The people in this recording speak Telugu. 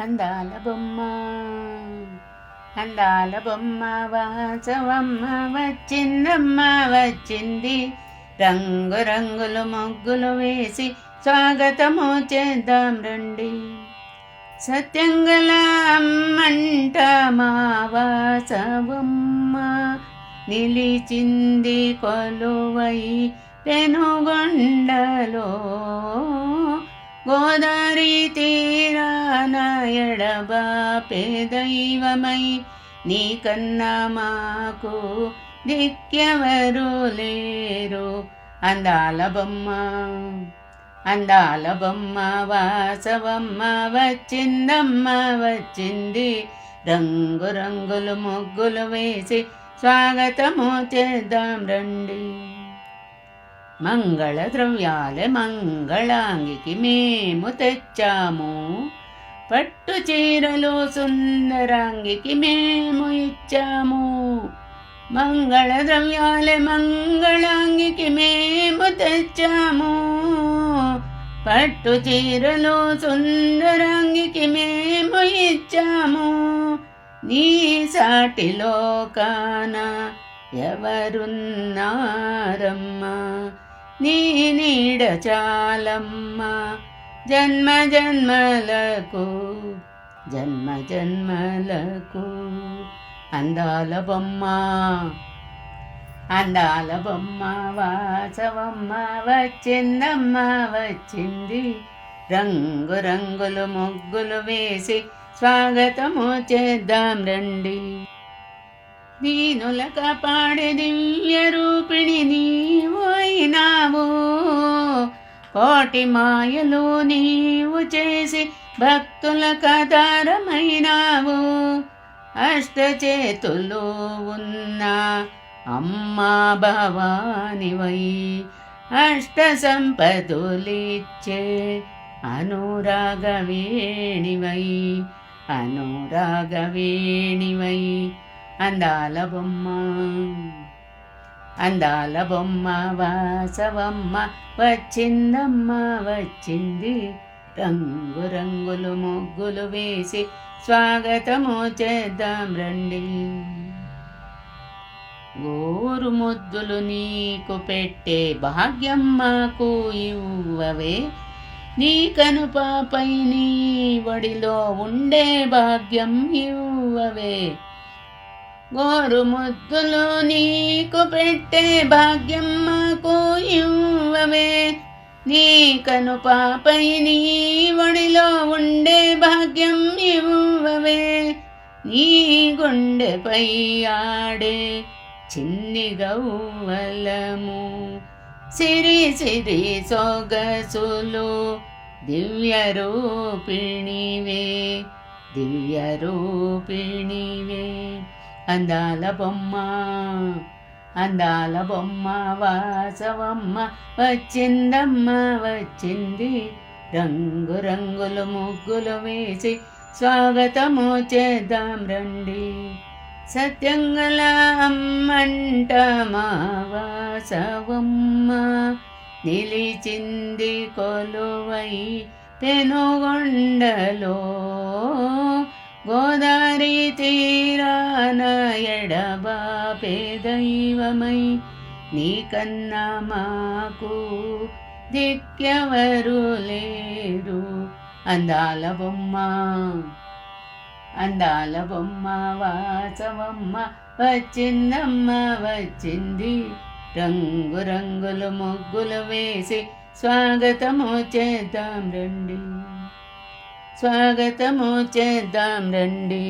అందాల బొమ్మ అందాల బొమ్మ వాసవమ్మ వచ్చిందమ్మ వచ్చింది, రంగు రంగులు ముగ్గులు వేసి స్వాగతము చేద్దాం రండి. సత్యంగల అమ్మంట మా వాసవమ్మ నిలిచింది కొలువై పెనుగొండలో, గోదావరి తీరాన ఎడబాపే దైవమై నీకన్నా మాకు దిక్కెవరు లేరు. అందాల బొమ్మ అందాల బొమ్మ వాసవమ్మ వచ్చిందమ్మ వచ్చింది, రంగు రంగులు ముగ్గులు వేసి స్వాగతము చేద్దాం రండి. మంగళ ద్రవ్యాలే మంగళాంగికి మేము తెచ్చాము, పట్టు చీరలు సుందరాంగికి మేము ఇచ్చాము. మంగళ ద్రవ్యాలే మంగళాంగికి మేము తెచ్చాము, పట్టు చీరలు సుందరాంగికి మేము ఇచ్చాము. నీ సాటిలో కాన ఎవరున్నారమ్మా, నీ నీడ చాలమ్మా జన్మ జన్మలకు జన్మ జన్మలకు. అందాల బొమ్మ అందాల బొమ్మ వాసవమ్మ వచ్చిందమ్మ వచ్చింది, రంగు రంగులు ముగ్గులు వేసి స్వాగతము చేద్దాం రండి. దీనుల కాపాడే దివ్య రూపిణి నీవు అయినావు, కోటి మాయలు నీవు చేసి భక్తుల కదారమైనావు. అష్టచేతులు ఉన్న అమ్మా భవానివై అష్ట సంపదలిచ్చే అనురాగవేణివై అనురాగవేణివై. అందాల బొమ్మ అందాల బొమ్మ వాసవమ్మ వచ్చిందమ్మ వచ్చింది, రంగు రంగులు ముగ్గులు వేసి స్వాగతము చేద్దాం రండి. గోరు ముద్దులు నీకు పెట్టే భాగ్యం మాకు ఇవ్వవే, నీ కనుపాపై నీ ఒడిలో ఉండే భాగ్యం ఇవ్వవే. గోరు ముద్దులు నీకు పెట్టే భాగ్యం మాకు ఇవ్వవే, నీ కనుపాపై నీ ఒడిలో ఉండే భాగ్యం ఇవ్వవే. నీ గుండెపై ఆడే చిన్ని గౌవలము సిరి సిరి సొగసులు దివ్య రూపిణివే దివ్య రూపిణివే. అందాల బొమ్మ అందాల బొమ్మ వాసవమ్మ వచ్చిందమ్మ వచ్చింది, రంగు రంగులు ముగ్గులు వేసి స్వాగతము చేద్దాం రండి. సత్యంగల అమ్మంట మా వాసవమ్మ నిలిచింది కొలువై పెనుగొండలో, గోదావరి తీరాన ఎడబాపే దైవమై నీకన్నా మాకు దిక్కెవరు లేరు. అందాల బొమ్మ అందాల బొమ్మ వాసవమ్మ వచ్చిందమ్మ వచ్చింది, రంగు రంగులు ముగ్గులు వేసి స్వాగతము చేద్దాం రండి. స్వాగతము చేద్దాం రండి.